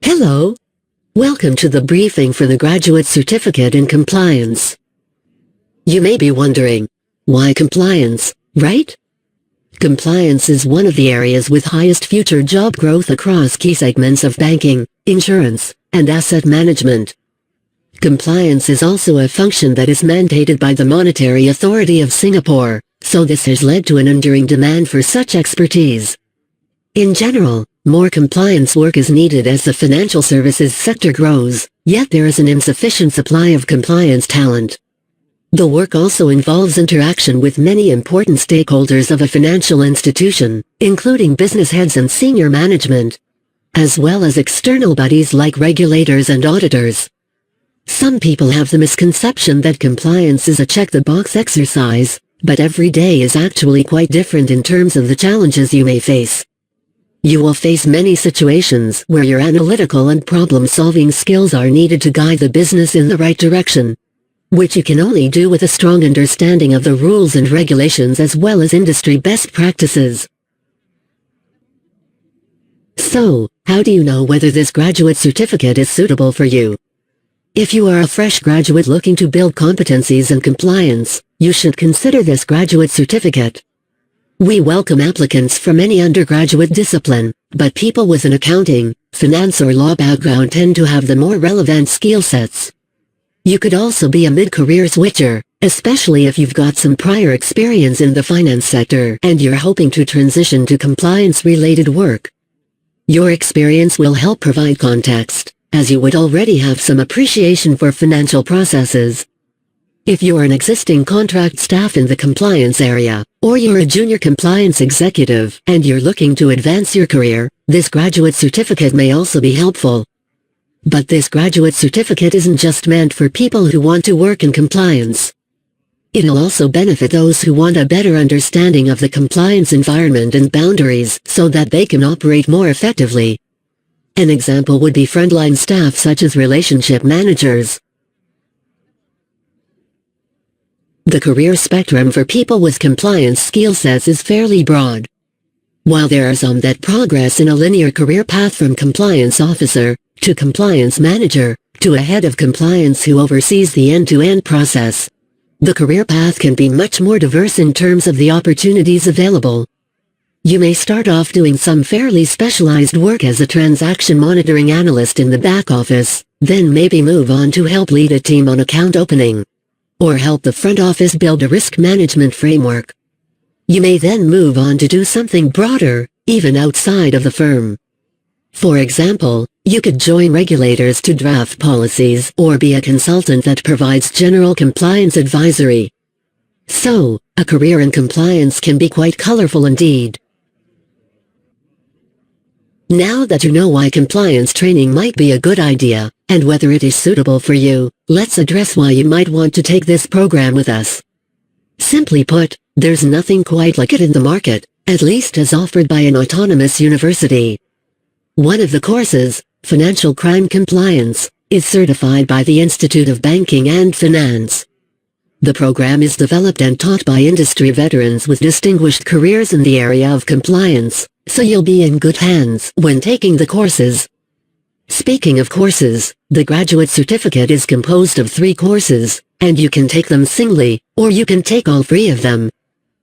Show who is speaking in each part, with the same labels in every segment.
Speaker 1: Hello. Welcome to the briefing for the Graduate Certificate in Compliance. You may be wondering, why compliance, right? Compliance is one of the areas with highest future job growth across key segments of banking, insurance, and asset management. Compliance is also a function that is mandated by the Monetary Authority of Singapore, so this has led to an enduring demand for such expertise. In general, more compliance work is needed as the financial services sector grows, yet there is an insufficient supply of compliance talent. The work also involves interaction with many important stakeholders of a financial institution, including business heads and senior management, as well as external bodies like regulators and auditors. Some people have the misconception that compliance is a check-the-box exercise, but every day is actually quite different in terms of the challenges you may face. You will face many situations where your analytical and problem-solving skills are needed to guide the business in the right direction, which you can only do with a strong understanding of the rules and regulations as well as industry best practices. So, how do you know whether this graduate certificate is suitable for you? If you are a fresh graduate looking to build competencies in compliance, you should consider this graduate certificate. We welcome applicants from any undergraduate discipline, but people with an accounting, finance or law background tend to have the more relevant skill sets. You could also be a mid-career switcher, especially if you've got some prior experience in the finance sector and you're hoping to transition to compliance-related work. Your experience will help provide context, as you would already have some appreciation for financial processes. If you're an existing contract staff in the compliance area, or you're a junior compliance executive and you're looking to advance your career, this graduate certificate may also be helpful. But this graduate certificate isn't just meant for people who want to work in compliance. It'll also benefit those who want a better understanding of the compliance environment and boundaries so that they can operate more effectively. An example would be frontline staff such as relationship managers. The career spectrum for people with compliance skill sets is fairly broad. While there are some that progress in a linear career path from compliance officer, to compliance manager, to a head of compliance who oversees the end-to-end process, the career path can be much more diverse in terms of the opportunities available. You may start off doing some fairly specialized work as a transaction monitoring analyst in the back office, then maybe move on to help lead a team on account opening, or help the front office build a risk management framework. You may then move on to do something broader, even outside of the firm. For example, you could join regulators to draft policies or be a consultant that provides general compliance advisory. So, a career in compliance can be quite colorful indeed. Now that you know why compliance training might be a good idea, and whether it is suitable for you, let's address why you might want to take this program with us. Simply put, there's nothing quite like it in the market, at least as offered by an autonomous university. One of the courses, Financial Crime Compliance, is certified by the Institute of Banking and Finance. The program is developed and taught by industry veterans with distinguished careers in the area of compliance, so you'll be in good hands when taking the courses. Speaking of courses, the graduate certificate is composed of 3 courses, and you can take them singly, or you can take all 3 of them,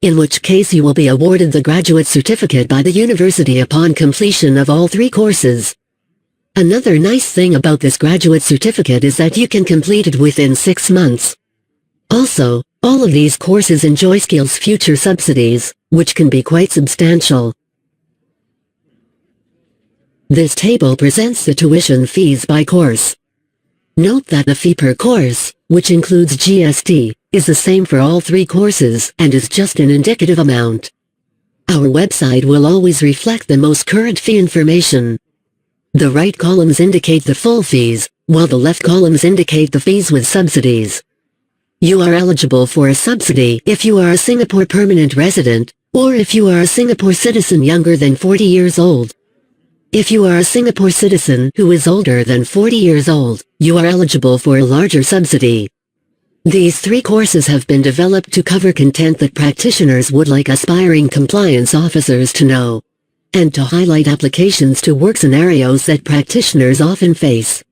Speaker 1: in which case you will be awarded the graduate certificate by the university upon completion of all 3 courses. Another nice thing about this graduate certificate is that you can complete it within 6 months. Also, all of these courses enjoy Skills Future subsidies, which can be quite substantial. This table presents the tuition fees by course. Note that the fee per course, which includes GST, is the same for all 3 courses and is just an indicative amount. Our website will always reflect the most current fee information. The right columns indicate the full fees, while the left columns indicate the fees with subsidies. You are eligible for a subsidy if you are a Singapore permanent resident, or if you are a Singapore citizen younger than 40 years old. If you are a Singapore citizen who is older than 40 years old, you are eligible for a larger subsidy. These 3 courses have been developed to cover content that practitioners would like aspiring compliance officers to know. and to highlight applications to work scenarios that practitioners often face.